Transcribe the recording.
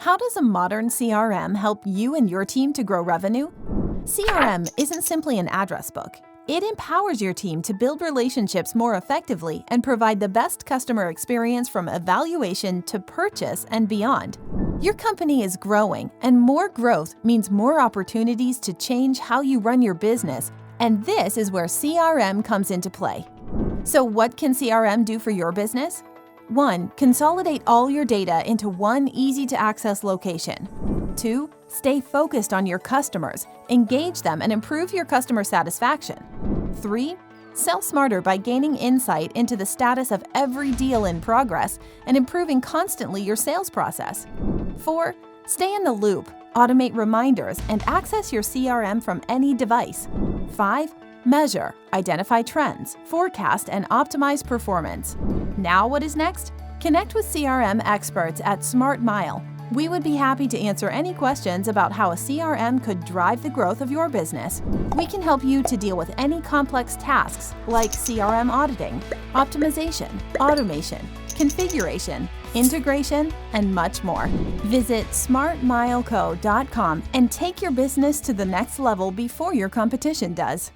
How does a modern CRM help you and your team to grow revenue? CRM isn't simply an address book. It empowers your team to build relationships more effectively and provide the best customer experience from evaluation to purchase and beyond. Your company is growing, and more growth means more opportunities to change how you run your business, and this is where CRM comes into play. So what can CRM do for your business? 1. Consolidate all your data into one easy-to-access location. 2. Stay focused on your customers, engage them, and improve your customer satisfaction. 3. Sell smarter by gaining insight into the status of every deal in progress and improving constantly your sales process. 4. Stay in the loop, automate reminders, and access your CRM from any device. 5. Measure, identify trends, forecast, and optimize performance. Now what is next? Connect with CRM experts at smartMILE. We would be happy to answer any questions about how a CRM could drive the growth of your business. We can help you to deal with any complex tasks like CRM auditing, optimization, automation, configuration, integration, and much more. Visit smartmileco.com and take your business to the next level before your competition does.